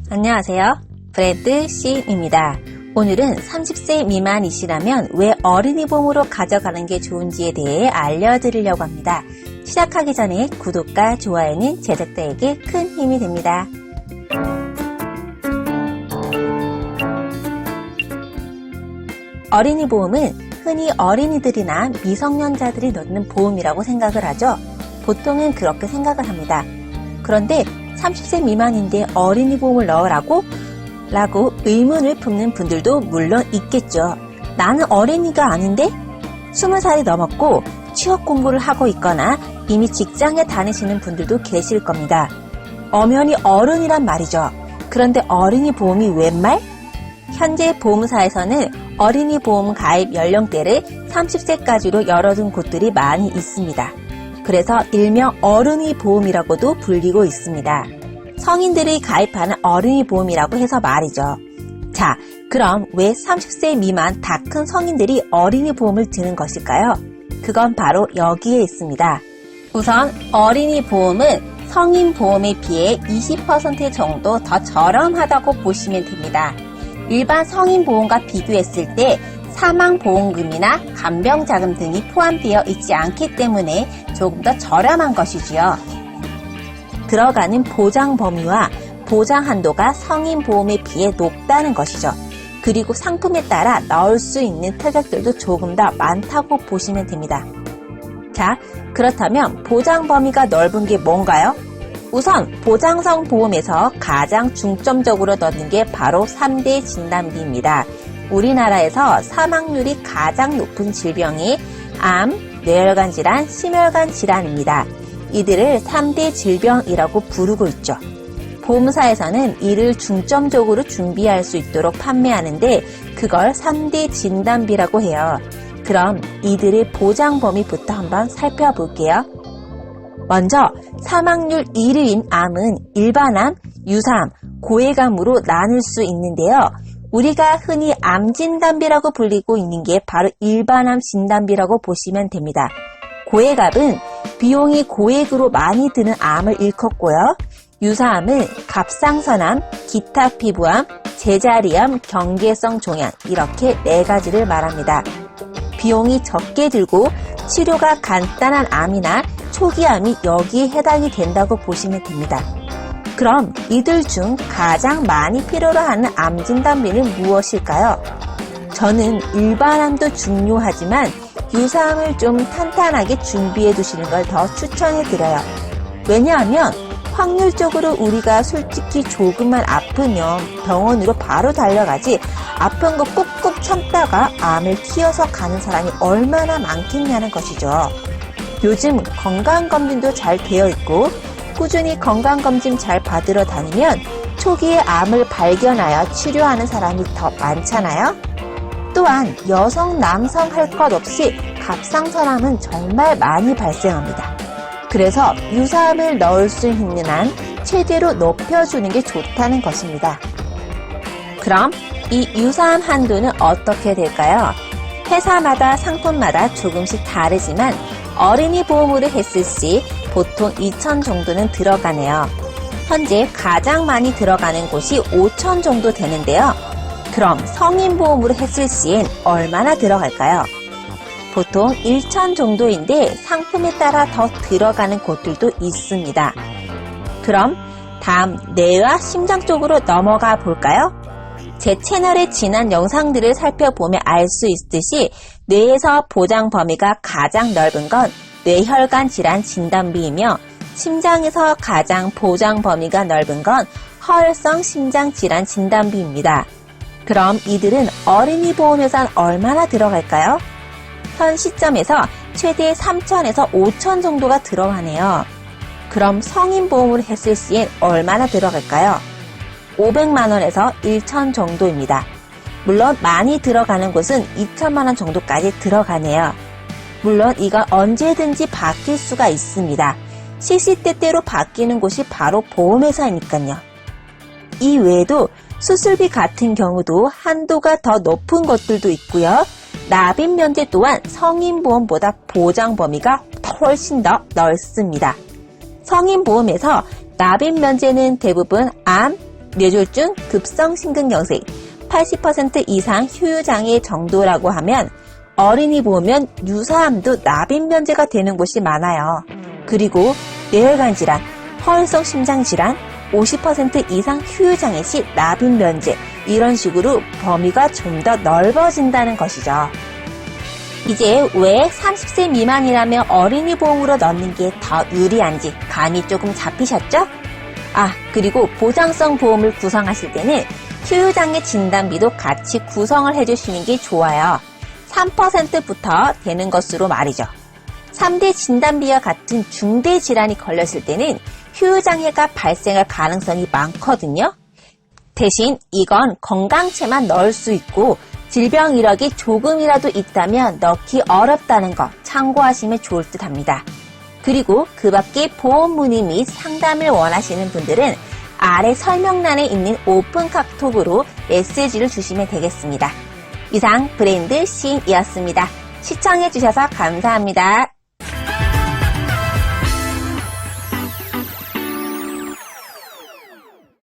안녕하세요. 브랜드 시인입니다. 오늘은 30세 미만이시라면 왜 어린이보험으로 가져가는 게 좋은지에 대해 알려드리려고 합니다. 시작하기 전에 구독과 좋아요는 제작자에게 큰 힘이 됩니다. 어린이보험은 흔히 어린이들이나 미성년자들이 넣는 보험이라고 생각을 하죠. 보통은 그렇게 생각을 합니다. 그런데 30세 미만인데 어린이보험을 넣으라고? 라고 의문을 품는 분들도 물론 있겠죠. 나는 어린이가 아닌데? 20살이 넘었고 취업 공부를 하고 있거나 이미 직장에 다니시는 분들도 계실 겁니다. 엄연히 어른이란 말이죠. 그런데 어린이 보험이 웬 말? 현재 보험사에서는 어린이 보험 가입 연령대를 30세까지로 열어둔 곳들이 많이 있습니다. 그래서 일명 어른이 보험이라고도 불리고 있습니다. 성인들이 가입하는 어린이 보험이라고 해서 말이죠. 자, 그럼 왜 30세 미만 다 큰 성인들이 어린이 보험을 드는 것일까요? 그건 바로 여기에 있습니다. 우선 어린이 보험은 성인 보험에 비해 20% 정도 더 저렴하다고 보시면 됩니다. 일반 성인 보험과 비교했을 때 사망보험금이나 간병자금 등이 포함되어 있지 않기 때문에 조금 더 저렴한 것이지요. 들어가는 보장 범위와 보장 한도가 성인 보험에 비해 높다는 것이죠. 그리고 상품에 따라 넣을 수 있는 타격들도 조금 더 많다고 보시면 됩니다. 자, 그렇다면 보장 범위가 넓은 게 뭔가요? 우선 보장성 보험에서 가장 중점적으로 넣는 게 바로 3대 진단비입니다. 우리나라에서 사망률이 가장 높은 질병이 암, 뇌혈관 질환, 심혈관 질환입니다. 이들을 3대 질병이라고 부르고 있죠. 보험사에서는 이를 중점적으로 준비할 수 있도록 판매하는데 그걸 3대 진단비라고 해요. 그럼 이들의 보장 범위부터 한번 살펴볼게요. 먼저 사망률 1위인 암은 일반암, 유사암, 고해감으로 나눌 수 있는데요. 우리가 흔히 암 진단비라고 불리고 있는 게 바로 일반암 진단비라고 보시면 됩니다. 고해갑은 비용이 고액으로 많이 드는 암을 일컫고요. 유사암은 갑상선암, 기타 피부암, 제자리암, 경계성 종양 이렇게 4가지를 말합니다. 비용이 적게 들고 치료가 간단한 암이나 초기암이 여기에 해당이 된다고 보시면 됩니다. 그럼 이들 중 가장 많이 필요로 하는 암 진단비는 무엇일까요? 저는 일반암도 중요하지만 유사암을 좀 탄탄하게 준비해 두시는 걸 더 추천해 드려요. 왜냐하면 확률적으로 우리가 솔직히 조금만 아프면 병원으로 바로 달려가지 아픈 거 꾹꾹 참다가 암을 키워서 가는 사람이 얼마나 많겠냐는 것이죠. 요즘 건강검진도 잘 되어 있고 꾸준히 건강검진 잘 받으러 다니면 초기에 암을 발견하여 치료하는 사람이 더 많잖아요. 또한 여성, 남성 할 것 없이 갑상선암은 정말 많이 발생합니다. 그래서 유사암을 넣을 수 있는 한 최대로 높여주는 게 좋다는 것입니다. 그럼 이 유사암 한도는 어떻게 될까요? 회사마다 상품마다 조금씩 다르지만 어린이 보험으로 했을 시 보통 2,000 정도는 들어가네요. 현재 가장 많이 들어가는 곳이 5,000 정도 되는데요. 그럼 성인 보험으로 했을 시엔 얼마나 들어갈까요? 보통 1,000 정도인데 상품에 따라 더 들어가는 곳들도 있습니다. 그럼 다음 뇌와 심장 쪽으로 넘어가 볼까요? 제 채널의 지난 영상들을 살펴보면 알 수 있듯이 뇌에서 보장 범위가 가장 넓은 건 뇌혈관 질환 진단비이며 심장에서 가장 보장 범위가 넓은 건 허혈성 심장 질환 진단비입니다. 그럼 이들은 어린이 보험에선 얼마나 들어갈까요? 현 시점에서 최대 3,000에서 5,000 정도가 들어가네요. 그럼 성인 보험으로 했을 시엔 얼마나 들어갈까요? 500만 원에서 1,000 정도입니다. 물론 많이 들어가는 곳은 2천만 원 정도까지 들어가네요. 물론 이건 언제든지 바뀔 수가 있습니다. 시시때때로 바뀌는 곳이 바로 보험회사이니까요. 이 외에도 수술비 같은 경우도 한도가 더 높은 것들도 있고요. 납입 면제 또한 성인보험보다 보장 범위가 훨씬 더 넓습니다. 성인보험에서 납입 면제는 대부분 암, 뇌졸중, 급성심근경색, 80% 이상 휴유장애 정도라고 하면 어린이 보험은 유사암도 납입면제가 되는 곳이 많아요. 그리고 뇌혈관 질환, 허혈성 심장 질환, 50% 이상 휴유장애 시 납입면제, 이런 식으로 범위가 좀 더 넓어진다는 것이죠. 이제 왜 30세 미만이라면 어린이 보험으로 넣는 게 더 유리한지 감이 조금 잡히셨죠? 그리고 보장성 보험을 구성하실 때는 휴유장애 진단비도 같이 구성을 해주시는 게 좋아요. 3%부터 되는 것으로 말이죠. 3대 진단비와 같은 중대 질환이 걸렸을 때는 휴유장애가 발생할 가능성이 많거든요. 대신 이건 건강체만 넣을 수 있고 질병 이력이 조금이라도 있다면 넣기 어렵다는 거 참고하시면 좋을 듯 합니다. 그리고 그 밖에 보험 문의 및 상담을 원하시는 분들은 아래 설명란에 있는 오픈 카톡으로 메시지를 주시면 되겠습니다. 이상 브랜드 시인이었습니다. 시청해주셔서 감사합니다.